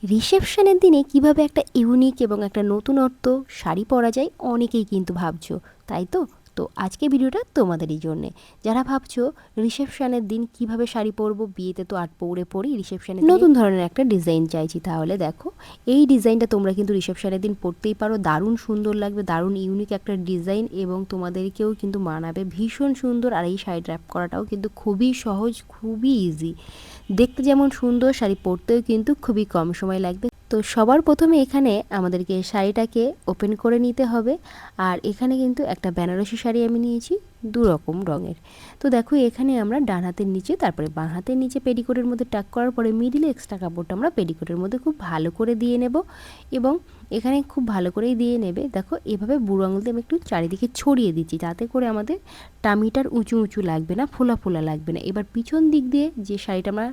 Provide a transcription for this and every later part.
রিসেপশনের দিনে কিভাবে একটা ইউনিক এবং একটা নতুনত্ব শাড়ি পরা যায় অনেকেই কিন্তু ভাবছো, তাই তো? তো আজকে ভিডিওটা তোমাদেরই জন্যে, যারা ভাবছো রিসেপশনের দিন কিভাবে শাড়ি পরবো, বিয়েতে তো আট পরে পরি, রিসেপশনে নতুন ধরনের একটা ডিজাইন চাইছি, তাহলে দেখো এই ডিজাইনটা তোমরা কিন্তু রিসেপশনের দিন পরতেই পারো। দারুণ সুন্দর লাগবে, দারুণ ইউনিক একটা ডিজাইন এবং তোমাদেরকেও কিন্তু মানাবে, ভীষণ সুন্দর। আর এই শাড়ি র্যাপ করাটাও কিন্তু খুবই সহজ, খুবই ইজি। দেখতে যেমন সুন্দর, শাড়ি পরতেও কিন্তু খুবই কম সময় লাগবে। তো সবার প্রথমে এখানে আমাদেরকে শাড়িটাকে ওপেন করে নিতে হবে। আর এখানে কিন্তু একটা বেনারসি শাড়ি আমি নিয়েছি দু রকম রঙের। তো দেখো এখানে আমরা ডান হাতের নিচে, তারপরে বাঁ হাতের নিচে পেডিকোটের মধ্যে টাক করার পরে মিডিলে এক্সট্রা কাপড়টা আমরা পেডিকোটের মধ্যে খুব ভালো করে দিয়ে নেব এবং এখানে খুব ভালো করেই দিয়ে নেবে। দেখো এভাবে বুড়ো আঙুল দিয়ে আমি একটু চারিদিকে ছড়িয়ে দিচ্ছি, যাতে করে আমাদের টামিটার উঁচু উঁচু লাগবে না, ফোলা ফোলা লাগবে না। এবার পিছন দিক দিয়ে যে শাড়িটা আমরা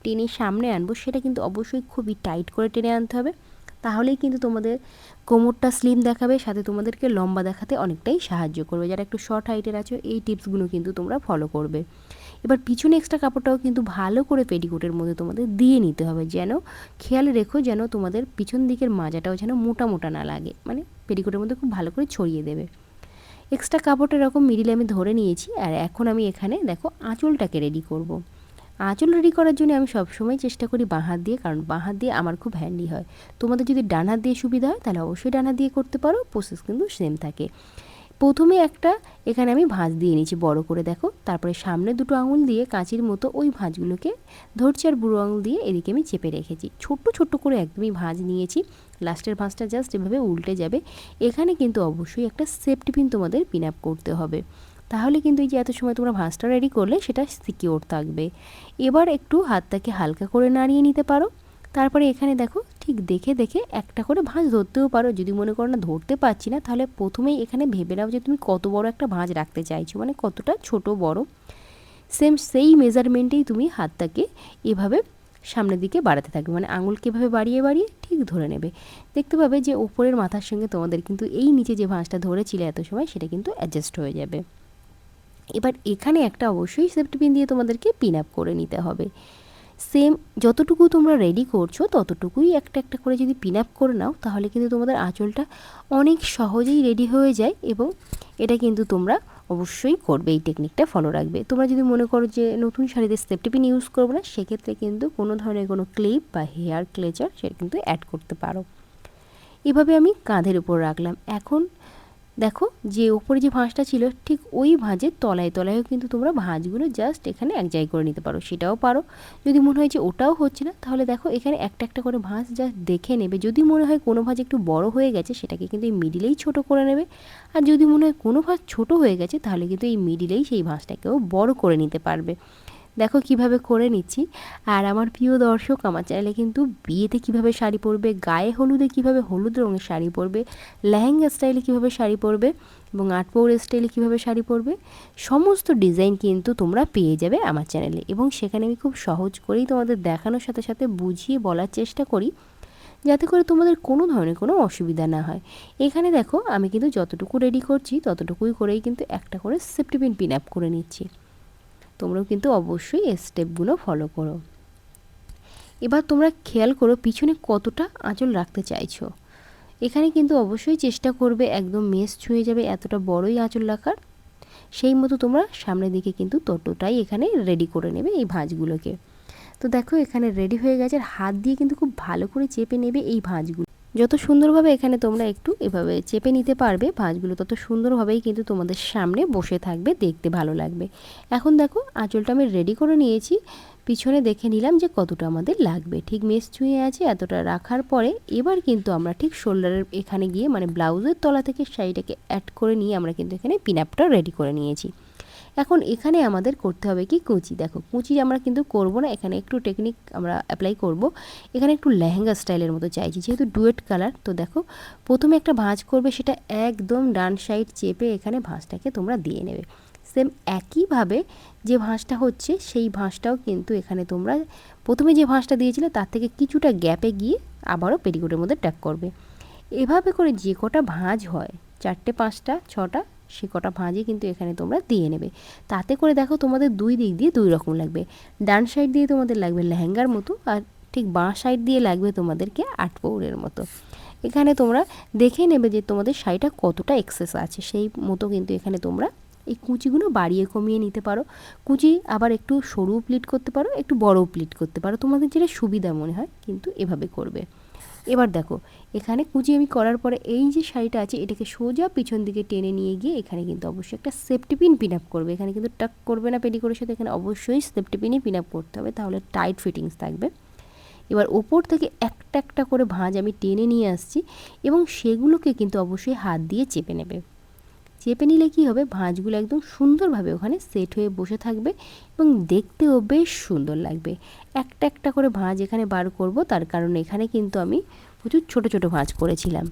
টেনে সামনে আনবো, সেটা কিন্তু অবশ্যই খুবই টাইট করে টেনে আনতে হবে, তাহলেই কিন্তু তোমাদের কোমরটা স্লিম দেখাবে, সাথে তোমাদেরকে লম্বা দেখাতে অনেকটাই সাহায্য করবে। যারা একটু শর্ট হাইটের আছো, এই টিপসগুলো কিন্তু তোমরা ফলো করবে। এবার পিছনে এক্সট্রা কাপড়টাও কিন্তু ভালো করে পেটিকোটের মধ্যে তোমাদের দিয়ে নিতে হবে, যেন খেয়াল রেখো যেন তোমাদের পিছন দিকের মাজাটাও যেন মোটা মোটা না লাগে, মানে পেটিকোটের মধ্যে খুব ভালো করে ছড়িয়ে দেবে। এক্সট্রা কাপড়টা এরকম মিডিলে আমি ধরে নিয়েছি। আর এখন আমি এখানে দেখো আঁচলটাকে রেডি করব। আঁচল রেডি করার জন্য আমি সবসময় চেষ্টা করি বাঁ হাত দিয়ে, কারণ বাঁ হাত দিয়ে আমার খুব হ্যান্ডি হয়। তোমাদের যদি ডান হাত দিয়ে সুবিধা হয় তাহলে অবশ্যই ডান হাত দিয়ে করতে পারো, প্রসেস কিন্তু সেম থাকে। প্রথমে একটা এখানে আমি ভাঁজ দিয়ে নিয়েছি বড় করে, দেখো। তারপরে সামনে দুটো আঙুল দিয়ে কাঁচির মতো ওই ভাঁজগুলোকে ধরছি, আর বুড়ো আঙুল দিয়ে এদিকে আমি চেপে রেখেছি। ছোট্ট ছোট্ট করে একদমই ভাঁজ নিয়েছি। লাস্টের ভাঁজটা জাস্ট এভাবে উল্টে যাবে। এখানে কিন্তু অবশ্যই একটা সেফটি পিন তোমাদের পিন আপ করতে হবে, তাহলে কিন্তু এই যে এত সময় তোমরা ভাঁজটা রেডি করলে সেটা সিকিওর থাকবে। এবার একটু হাতটাকে হালকা করে নাড়িয়ে নিতে পারো। তারপরে এখানে দেখো ঠিক দেখে দেখে একটা করে ভাঁজ ধরতেও পারো। যদি মনে করো না ধরতে পারছি না, তাহলে প্রথমেই এখানে ভেবে নাও যে তুমি কত বড় একটা ভাঁজ রাখতে চাইছো, মানে কতটা ছোট বড়। সেই মেজারমেন্টেই তুমি হাতটাকে এভাবে সামনের দিকে বাড়াতে থাকবে, মানে আঙুলকে এভাবে বাড়িয়ে বাড়িয়ে ঠিক ধরে নেবে। দেখতে পাবে যে ওপরের মাথার সঙ্গে তোমাদের কিন্তু এই নিচে যে ভাঁজটা ধরেছিলে এত সময়, সেটা কিন্তু অ্যাডজাস্ট হয়ে যাবে। এবার এখানে একটা অবশ্যই সেফটি পিন দিয়ে তোমাদেরকে পিন আপ করে নিতে হবে। সেম যতটুকু তোমরা রেডি করছো ততটুকুই একটা একটা করে যদি পিন আপ করে নাও, তাহলে কিন্তু তোমাদের আঁচলটা অনেক সহজেই রেডি হয়ে যায়। এবং এটা কিন্তু তোমরা অবশ্যই করবে, এই টেকনিকটা ফলো রাখবে। তোমরা যদি মনে করো যে নতুন শাড়িতে সেফটি পিন ইউজ করবে না, সেক্ষেত্রে কিন্তু কোনো ধরনের কোনো ক্লিপ বা হেয়ার ক্লেচার সেটা কিন্তু অ্যাড করতে পারো। এভাবে আমি কাঁধের উপর রাখলাম। এখন দেখো যে উপরে যে ভাঁজটা ছিল, ঠিক ওই ভাঁজের তলায় তলায়ও কিন্তু তোমরা ভাঁজগুলো জাস্ট এখানে এক জায়গায় করে নিতে পারো, সেটাও পারো। যদি মনে হয় যে ওটাও হচ্ছে না, তাহলে দেখো এখানে একটা একটা করে ভাঁজ জাস্ট দেখে নেবে। যদি মনে হয় কোনো ভাঁজ একটু বড় হয়ে গেছে, সেটাকে কিন্তু এই মিডিলেই ছোট করে নেবে। আর যদি মনে হয় কোনো ভাঁজ ছোট হয়ে গেছে, তাহলে কিন্তু এই মিডিলেই সেই ভাঁজটাকেও বড় করে নিতে পারবে। দেখো কিভাবে করে নিচ্ছি। আর আমার প্রিয় দর্শক, আমার চ্যানেলে কিন্তু বিয়েতে কিভাবে শাড়ি পরবে, গায়ে হলুদে কিভাবে হলুদ রঙের শাড়ি পরবে, লেহেঙ্গা স্টাইলে কিভাবে শাড়ি পরবে এবং আটপৌরে স্টাইলে কিভাবে শাড়ি পরবে, সমস্ত ডিজাইন কিন্তু তোমরা পেয়ে যাবে আমার চ্যানেলে। এবং সেখানে আমি খুব সহজ করেই তোমাদের দেখানোর সাথে সাথে বুঝিয়ে বলার চেষ্টা করি, যাতে করে তোমাদের কোনো ধরনের কোনো অসুবিধা না হয়। এখানে দেখো আমি কিন্তু যতটুকু রেডি করছি ততটুকুই করেই কিন্তু একটা করে সেফটি পিন পিন আপ করে নিচ্ছি। তোমরাও কিন্তু অবশ্যই এই স্টেপগুলো ফলো করো। এবার তোমরা খেয়াল করো পিছনে কতটা আঁচল রাখতে চাইছো। এখানে কিন্তু অবশ্যই চেষ্টা করবে একদম মেস ছুঁয়ে যাবে এতটা বড়ই আঁচল রাখার। সেই মতো তোমরা সামনের দিকে কিন্তু ততটাই এখানে রেডি করে নেবে এই ভাঁজগুলোকে। তো দেখো এখানে রেডি হয়ে গেছে। আর হাত দিয়ে কিন্তু খুব ভালো করে চেপে নেবে এই ভাঁজগুলো। যত সুন্দরভাবে এখানে তোমরা একটু এভাবে চেপে নিতে পারবে ভাঁজগুলো, তত সুন্দরভাবেই কিন্তু তোমাদের সামনে বসে থাকবে, দেখতে ভালো লাগবে। এখন দেখো আঁচলটা আমি রেডি করে নিয়েছি। পিছনে দেখে নিলাম যে কতটা আমাদের লাগবে, ঠিক মেস ছুঁয়ে আছে এতটা রাখার পরে এবার কিন্তু আমরা ঠিক শোল্ডারের এখানে গিয়ে, মানে ব্লাউজের তলা থেকে শাড়িটাকে অ্যাড করে নিয়ে আমরা কিন্তু এখানে পিন আপটা রেডি করে নিয়েছি। এখন এখানে আমাদের করতে হবে কি কুঁচি। দেখো কুঁচি আমরা কিন্তু করব না, এখানে একটু টেকনিক আমরা অ্যাপ্লাই করব। এখানে একটু লেহেঙ্গা স্টাইলের মতো চাইছি, যেহেতু ডুয়েট কালার। তো দেখো প্রথমে একটা ভাঁজ করবে, সেটা একদম ডান সাইড চেপে এখানে ভাঁজটাকে তোমরা দিয়ে নেবে। সেম একইভাবে যে ভাঁজটা হচ্ছে সেই ভাঁজটাও কিন্তু এখানে তোমরা প্রথমে যে ভাঁজটা দিয়েছিলে তার থেকে কিছুটা গ্যাপে গিয়ে আবারও পেটিকোটের মধ্যে ট্যাপ করবে। এভাবে করে যে কটা ভাঁজ হয়, 4টে 5টা 6টা, সে কটা ভাঁজই কিন্তু এখানে তোমরা দিয়ে নেবে। তাতে করে দেখো তোমাদের দুই দিক দিয়ে দুই রকম লাগবে। ডান সাইড দিয়ে তোমাদের লাগবে লেহেঙ্গার মতো, আর ঠিক বাঁ সাইড দিয়ে লাগবে তোমাদেরকে 8 পৌরের মতো। এখানে তোমরা দেখে নেবে যে তোমাদের শাড়িটা কতটা এক্সেস আছে, সেই মতো কিন্তু এখানে তোমরা এই কুচিগুলো বাড়িয়ে কমিয়ে নিতে পারো। কুচি আবার একটু সরু প্লিট করতে পারো, একটু বড়ও প্লিট করতে পারো, তোমাদের যেটা সুবিধা মনে হয়, কিন্তু এভাবে করবে। এবার দেখো এখানে কুচি আমি করার পরে এই যে শাড়িটা আছে এটাকে সোজা পিছন দিকে টেনে নিয়ে গিয়ে এখানে কিন্তু অবশ্যই একটা সেফটি পিন পিন আপ করবে। এখানে কিন্তু টাক করবে না পেটিকোটের সাথে, এখানে অবশ্যই সেফটি পিনই পিন আপ করতে হবে, তাহলে টাইট ফিটিংস থাকবে। এবার ওপর থেকে একটা একটা করে ভাঁজ আমি টেনে নিয়ে আসছি এবং সেগুলোকে কিন্তু অবশ্যই হাত দিয়ে চেপে নেবে। চেপে নিলে কী হবে, ভাঁজগুলো একদম সুন্দরভাবে ওখানে সেট হয়ে বসে থাকবে এবং দেখতেও বেশ সুন্দর লাগবে। একটা একটা করে ভাঁজ এখানে বার করব, তার কারণে এখানে কিন্তু আমি প্রচুর ছোট ছোট ভাঁজ করেছিলাম।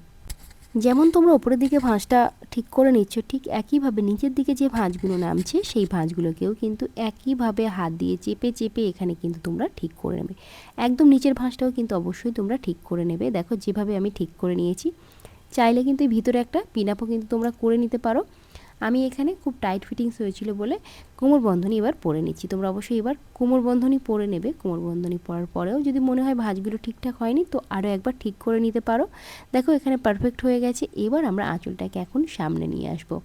যেমন তোমরা ওপরের দিকে ভাঁজটা ঠিক করে নিচ্ছ, ঠিক একইভাবে নিচের দিকে যে ভাঁজগুলো নামছে সেই ভাঁজগুলোকেও কিন্তু একইভাবে হাত দিয়ে চেপে চেপে এখানে কিন্তু তোমরা ঠিক করে নেবে। একদম নিচের ভাঁজটাও কিন্তু অবশ্যই তোমরা ঠিক করে নেবে। দেখো যেভাবে আমি ঠিক করে নিয়েছি। চাইলে কিন্তু এই ভিতরে একটা পিন আপও কিন্তু তোমরা করে নিতে পারো। আমি এখানে খুব টাইট ফিটিংস হয়েছিল বলে কোমর বন্ধনী এবার পরে নিচ্ছি। তোমরা অবশ্যই এবার কোমর বন্ধনী পরে নেবে। কোমর বন্ধনী পরার পরেও যদি মনে হয় ভাঁজগুলো ঠিকঠাক হয়নি, তো আরও একবার ঠিক করে নিতে পারো। দেখো এখানে পারফেক্ট হয়ে গেছে। এবার আমরা আঁচলটাকে এখন সামনে নিয়ে আসবো।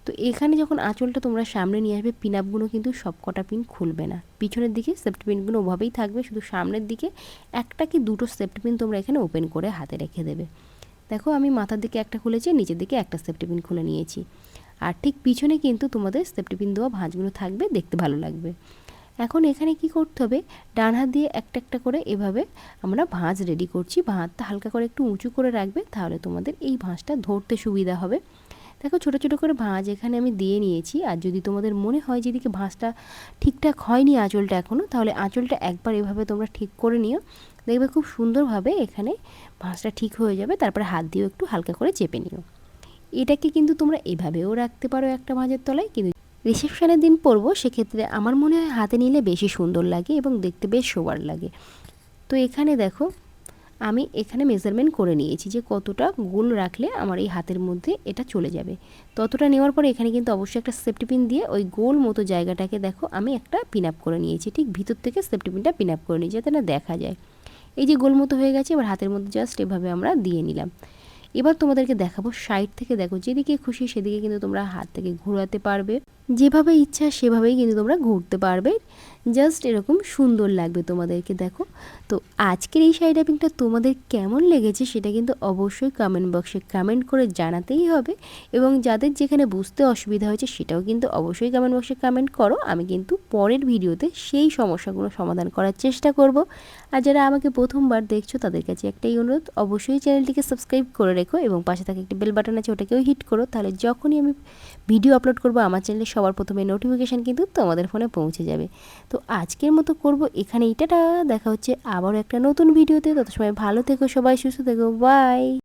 তো এখানে যখন আঁচলটা তোমরা সামনে নিয়ে আসবে, পিন আপগুলো কিন্তু সব কটা পিন খুলবে না, পিছনের দিকে সেফটি পিনগুলো ওভাবেই থাকবে, শুধু সামনের দিকে একটা কি দুটো সেফটি পিন তোমরা এখানে ওপেন করে হাতে রেখে দেবে। দেখো আমি মাথার দিকে একটা খুলেছি, নিচের দিকে একটা সেফটি পিন খুলে নিয়েছি। আর ঠিক পিছনে কিন্তু তোমাদের সেফটি পিন দেওয়া ভাঁজগুলো থাকবে, দেখতে ভালো লাগবে। এখন এখানে কি করতে হবে, ডান হাত দিয়ে একটা একটা করে এভাবে আমরা ভাঁজ রেডি করছি। ভাঁজটা হালকা করে একটু উঁচু করে রাখবে, তাহলে তোমাদের এই ভাঁজটা ধরতে সুবিধা হবে। দেখো ছোটো ছোটো করে ভাঁজ এখানে আমি দিয়ে নিয়েছি। আর যদি তোমাদের মনে হয় যেদিকে ভাঁজটা ঠিকঠাক হয়নি আঁচলটা এখনও, তাহলে আঁচলটা একবার এভাবে তোমরা ঠিক করে নিও, দেখবে খুব সুন্দরভাবে এখানে ভাঁজটা ঠিক হয়ে যাবে। তারপরে হাত দিয়েও একটু হালকা করে চেপে নিও। এটাকে কিন্তু তোমরা এভাবেও রাখতে পারো একটা ভাঁজের তলায়, কিন্তু রিসেপশনের দিন পরবো সেক্ষেত্রে আমার মনে হয় হাতে নিলে বেশি সুন্দর লাগে এবং দেখতে বেশ সোবার লাগে। তো এখানে দেখো আমি এখানে মেজারমেন্ট করে নিয়েছি যে কতটা গোল রাখলে আমার এই হাতের মধ্যে এটা চলে যাবে। ততটা নেওয়ার পরে এখানে কিন্তু অবশ্যই একটা সেফটি পিন দিয়ে ওই গোল মতো জায়গাটাকে দেখো আমি একটা পিন আপ করে নিয়েছি। ঠিক ভিতর থেকে সেফটি পিনটা পিন আপ করে নিয়েছি যাতে না দেখা যায়। এই যে গোল মতো হয়ে গেছে, এবার হাতের মধ্যে জাস্ট এভাবে আমরা দিয়ে নিলাম। এবার তোমাদেরকে দেখাবো সাইড থেকে। দেখো যেদিকে খুশি সেদিকে কিন্তু তোমরা হাত থেকে ঘোরাতে পারবে, যেভাবে ইচ্ছা সেভাবেই কিন্তু তোমরা ঘুরতে পারবে। জাস্ট এরকম সুন্দর লাগবে তোমাদেরকে। দেখো তো আজকের এই শাড়ি ট্যাপিংটা তোমাদের কেমন লেগেছে সেটা কিন্তু অবশ্যই কমেন্ট বক্সে কমেন্ট করে জানাতেই হবে, এবং যাদের যেখানে বুঝতে অসুবিধা হয়েছে সেটাও কিন্তু অবশ্যই কমেন্ট বক্সে কমেন্ট করো। আমি কিন্তু পরের ভিডিওতে সেই সমস্যাগুলো সমাধান করার চেষ্টা করব। আর যারা আমাকে প্রথমবার দেখছো তাদের কাছে একটাই অনুরোধ, অবশ্যই চ্যানেলটিকে সাবস্ক্রাইব করে রেখো এবং পাশে থাকা একটি বেল বাটন আছে ওটাকেও হিট করো, তাহলে যখনই আমি ভিডিও আপলোড করব আমার চ্যানেলে সবার প্রথমে নোটিফিকেশান কিন্তু তোমাদের ফোনে পৌঁছে যাবে। তো আজকের মতো করব এখানে, এইটা দেখা হচ্ছে আবারও একটা নতুন ভিডিওতে। তত সময় ভালো থেকো সবাই, সুস্থ থেকো, বাই।